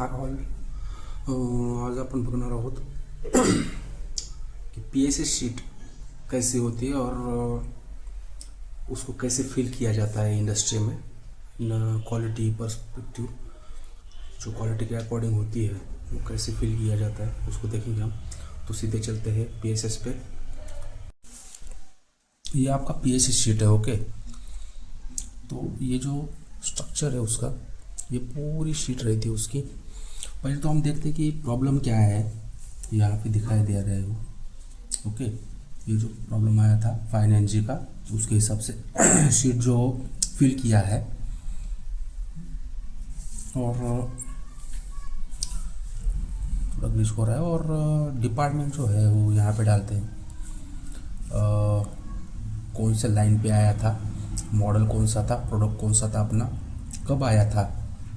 Hi all. आज अपन बघणार आहोत कि पीएसए शीट कैसी होती है और उसको कैसे फिल किया जाता है इंडस्ट्री में क्वालिटी पर्सपेक्टिव. जो क्वालिटी के अकॉर्डिंग होती है वो कैसे फिल किया जाता है उसको देखेंगे हम. तो सीधे चलते हैं पीएसएस पे. ये आपका पीएसए शीट है. ओके, तो ये जो स्ट्रक्चर है उसका, ये पूरी शीट रहती है उसकी. पहले तो हम देखते हैं कि प्रॉब्लम क्या है. यहाँ पे दिखाई दे रहा है वो. ओके, ये जो प्रॉब्लम आया था 5NG का, उसके हिसाब से शीट जो फिल किया है. और थोड़ा ग्लिच हो रहा है. और डिपार्टमेंट जो है वो यहाँ पे डालते हैं. कौन से लाइन पे आया था, मॉडल कौन सा था, प्रोडक्ट कौन सा था अपना, कब आया था,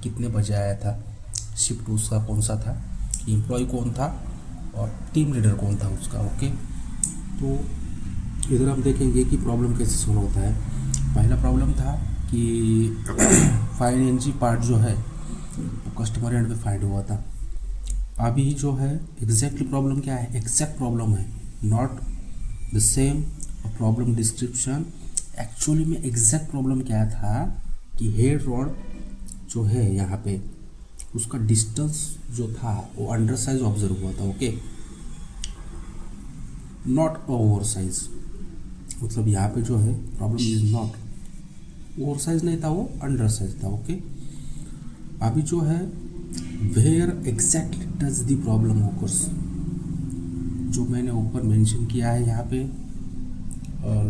कितने बजे आया था, शिफ्ट उसका कौन सा था, एम्प्लॉय कौन था और टीम लीडर कौन था उसका. ओके, तो इधर हम देखेंगे कि प्रॉब्लम कैसे सोल्व होता है. पहला प्रॉब्लम था कि 5NG पार्ट जो है वो कस्टमर एंड पे फाइंड हुआ था. अभी जो है एग्जैक्टली प्रॉब्लम क्या है, एग्जैक्ट प्रॉब्लम है, not the same problem description. Actually में एग्जैक्ट प्रॉब्लम क्या था कि हेड रॉड जो है यहाँ पे उसका डिस्टेंस जो था वो अंडर साइज ऑब्जर्व हुआ था. Okay, not over size. मतलब यहाँ पे जो है problem is not over size नहीं था, वो अंडर साइज था. ओके, अभी जो है where exactly does the problem occurs, जो मैंने ऊपर मेंशन किया है यहाँ पे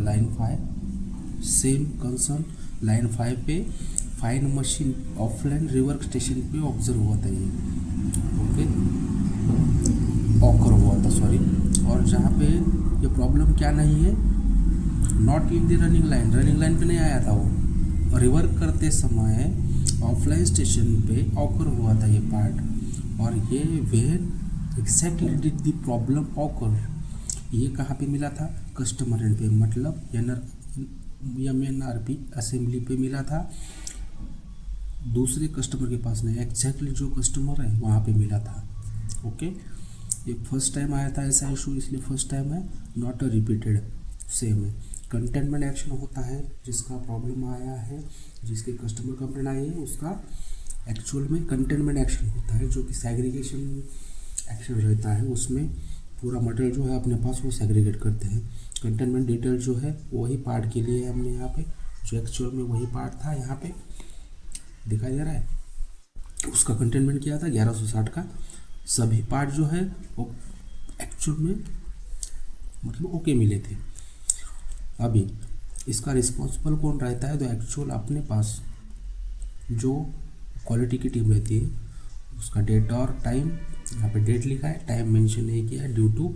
लाइन 5 सेम कंसर्न. लाइन 5 पे fine machine offline rework station पे ऑब्जर्व हुआ था ये. ओके, ऑकर हुआ था, सॉरी. और जहाँ पे ये प्रॉब्लम क्या नहीं है, not in the running line, running line पे नहीं आया था वो, रिवर्क करते समय ऑफलाइन स्टेशन पे ऑकर हुआ था ये पार्ट. और ये where exactly did the problem occur, ये कहाँ पे मिला था, कस्टमर एंड पे, मतलब MNRP असेंबली पे मिला था. दूसरे कस्टमर के पास नहीं, एग्जैक्टली जो कस्टमर है वहाँ पे मिला था. ओके, ये फर्स्ट टाइम आया था ऐसा इशू, इसलिए फर्स्ट टाइम है, नॉट अ रिपीटेड. सेम है. कंटेनमेंट एक्शन होता है जिसका प्रॉब्लम आया है, जिसके कस्टमर कंप्लेंट आई है, उसका एक्चुअल में कंटेनमेंट एक्शन होता है, जो कि सेग्रीगेशन एक्शन रहता है. उसमें पूरा मटेरियल जो है अपने पास वो सेग्रीगेट करते हैं. कंटेनमेंट डिटेल जो है वही पार्ट के लिए हमने यहाँ पे, जो एक्चुअल में वही पार्ट था यहाँ पे दिखाई दे रहा है, उसका कंटेनमेंट किया था 1160 का. सभी पार्ट जो है वो एक्चुअल में मतलब ओके मिले थे. अभी इसका रिस्पॉन्सिबल कौन रहता है, तो एक्चुअल अपने पास जो क्वालिटी की टीम रहती है उसका डेट और टाइम, यहाँ पे डेट लिखा है, टाइम मेंशन नहीं किया है, ड्यू टू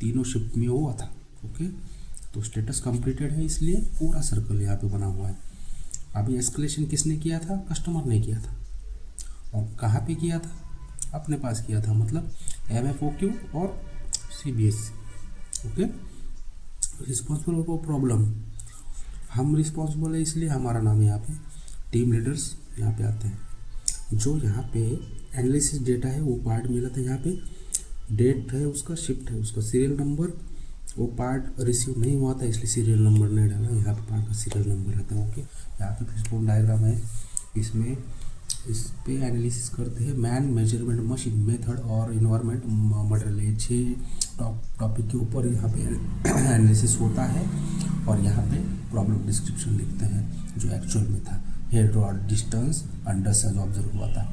तीनों शिफ्ट में हुआ था. ओके, तो स्टेटस कंप्लीटेड है, इसलिए पूरा सर्कल यहाँ पे बना हुआ है. अभी एस्केलेशन किसने किया था, कस्टमर ने किया था. और कहाँ पे किया था, अपने पास किया था, मतलब MFOQ और CBSC. Okay, responsible for problem, हम रिस्पॉन्सिबल है इसलिए हमारा नाम यहाँ पे, टीम लीडर्स यहाँ पे आते हैं. जो यहाँ पे एनालिसिस डेटा है वो पार्ट मिला था, यहाँ पे डेट है उसका, शिफ्ट है उसका, सीरियल नंबर, वो पार्ट रिसीव नहीं हुआ था इसलिए सीरियल नंबर नहीं डाला. यहाँ पे पार्ट का सीरियल नंबर रहता है. ओके, यहाँ पे फिशबोन डायग्राम है, इसमें इस पे एनालिसिस करते हैं. मैन मेजरमेंट मशीन मेथड और इन्वायरमेंट मटेरियल, ये 6 टॉपिक के ऊपर यहाँ पे एनालिसिस होता है. और यहाँ पे प्रॉब्लम डिस्क्रिप्शन लिखते हैं जो एक्चुअल में था. Head rod distance under size observe हुआ था.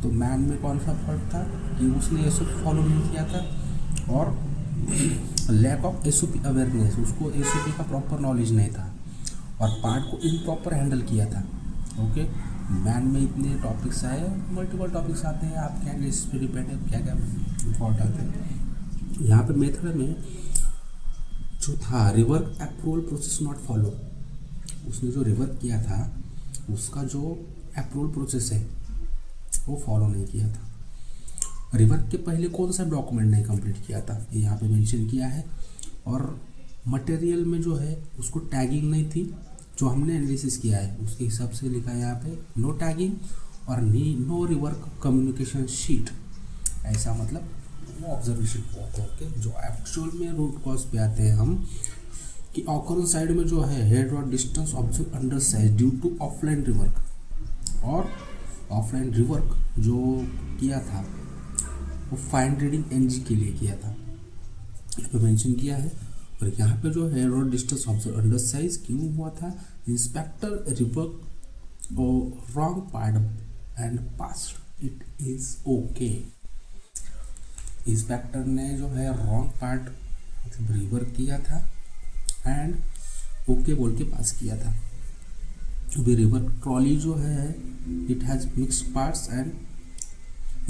तो मैन में कौन सा फॉल्ट था कि उसने SOP फॉलो नहीं किया था, और लैक ऑफ SOP अवेयरनेस, उसको SOP का प्रॉपर नॉलेज नहीं था, और पार्ट को इम्प्रॉपर हैंडल किया था. ओके, मैन में इतने टॉपिक्स आए, मल्टीपल टॉपिक्स आते हैं, आप क्या इस पर डिपेंड है क्या क्या फॉल्ट आते हैं. यहाँ पे मेथड में जो था rework approval process not follow, उसने जो रिवर्क किया था उसका जो अप्रूवल प्रोसेस है वो फॉलो नहीं किया था. रिवर्क के पहले कौन सा डॉक्यूमेंट नहीं कंप्लीट किया था, ये यहाँ पे मेंशन किया है. और मटेरियल में जो है उसको टैगिंग नहीं थी, जो हमने एनालिसिस किया है उसके हिसाब से लिखा है यहाँ पे नो टैगिंग. और नो रिवर्क कम्युनिकेशन शीट, ऐसा मतलब वो ऑब्जर्वेशन हुआ था। ओके, जो एक्चुअल में रूट कॉज पे आते हैं हम कि ऑकरेंस साइड में जो है हेड और distance observe under size due to offline rework, और ऑफलाइन रिवर्क जो किया था वो फाइन रीडिंग एनजी के लिए किया था, यहाँ पे मेंशन किया है। और यहाँ पे जो है road distance observe under size क्यों हुआ था, इंस्पेक्टर रिवर्क और wrong part and pass it is okay. Inspector ने जो है रॉन्ग पार्ट मतलब रिवर्क किया था एंड ओके बोल के पास किया था। अभी रिवर्क ट्रॉली जो है it has mixed parts and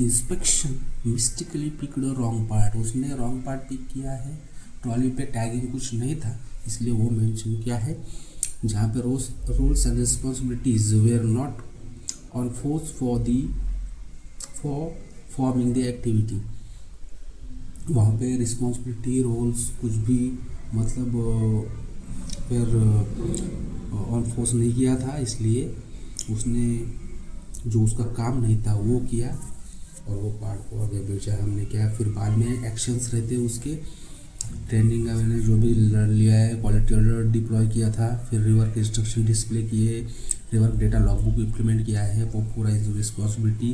inspection mistakenly picked wrong part, उसने रॉन्ग पार्ट पिक किया है। ट्रॉली पे टैगिंग कुछ नहीं था इसलिए वो मेंशन किया है। जहाँ पे roles and responsibilities were not on force for forming the activity, वहाँ पे रिस्पॉन्सिबिलिटी रोल्स कुछ भी मतलब फिर ऑन फोर्स नहीं किया था, इसलिए उसने जो उसका काम नहीं था वो किया और वो पार्ट को आगे बेचा हमने क्या। फिर बाद में एक्शंस रहते उसके, ट्रेनिंग का मैंने जो भी लिया है, क्वालिटी ऑर्डर डिप्लॉय किया था, फिर रिवर्क इंस्ट्रक्शन डिस्प्ले किए, रिवर्क डेटा लॉगबुक इम्प्लीमेंट किया है, वो पूरा रिस्पॉन्सिबिलिटी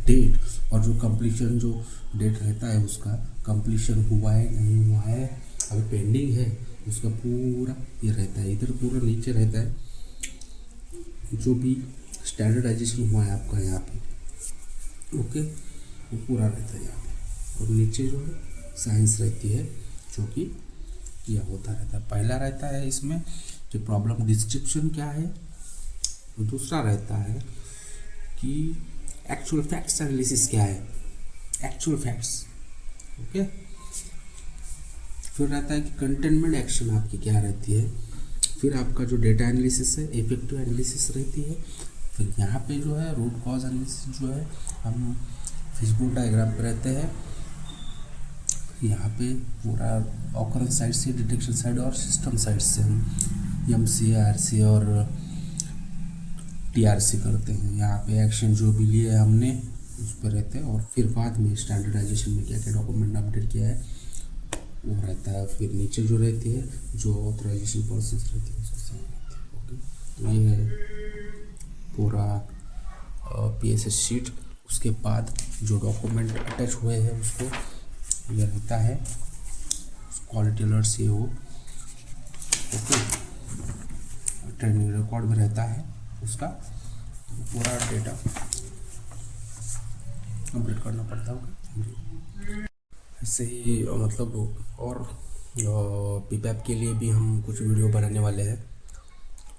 डेट और जो कंप्लीशन जो डेट रहता है उसका कंप्लीशन हुआ है नहीं हुआ है अभी पेंडिंग है उसका पूरा ये रहता है। इधर पूरा नीचे रहता है जो भी स्टैंडर्डाइजेशन हुआ है आपका यहाँ पे, ओके, वो पूरा रहता है यहाँ पे। और नीचे जो है साइंस रहती है जो कि यह होता रहता है। पहला रहता है इसमें जो प्रॉब्लम डिस्क्रिप्शन क्या है, दूसरा रहता है कि एक्चुअल फैक्ट्स एनालिसिस क्या है, एक्चुअल फैक्ट्स, ओके। फिर रहता है कि कंटेनमेंट एक्शन आपकी क्या रहती है, फिर आपका जो डेटा एनालिसिस है, इफेक्टिव एनालिसिस रहती है। फिर यहाँ पे जो है रूट कॉज एनालिसिस जो है हम फिशबोन डायग्राम पे रहते हैं। यहाँ पे पूरा ऑकरेंस साइड से, डिटेक्शन साइड और सिस्टम साइड से हम एमसी, आरसी और टीआरसी करते हैं। यहाँ पे एक्शन जो भी लिए हमने उस पर रहते हैं और फिर बाद में स्टैंडर्डाइजेशन में क्या क्या डॉक्यूमेंट अपडेट किया है वो रहता है। फिर नीचे जो रहती है जो ऑथराइजेशन प्रोसेस रहती है उसके साथ रहती है, ओके। तो ये है पूरा पीएसएस शीट। उसके बाद जो डॉक्यूमेंट अटैच हुए हैं उसको ये रहता है क्वालिटी अलर्ट से हो, ओके। ट्रेनिंग रिकॉर्ड में रहता है उसका, तो पूरा डेटा कंप्लीट करना पड़ता है। ऐसे ही मतलब और पीपैप के लिए भी हम कुछ वीडियो बनाने वाले हैं,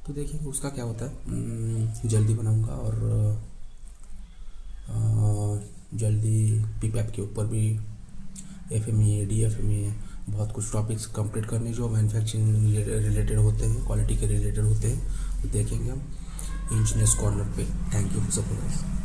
तो देखेंगे उसका क्या होता है। जल्दी बनाऊंगा और जल्दी पीपैप के ऊपर भी एफएमई, डीएफएमई बहुत कुछ टॉपिक्स कंप्लीट करने जो मैन्युफैक्चरिंग रिलेटेड होते हैं, क्वालिटी के रिलेटेड होते हैं, तो देखेंगे हम इंजीनियर्स कॉर्नर पे। Thank you for support.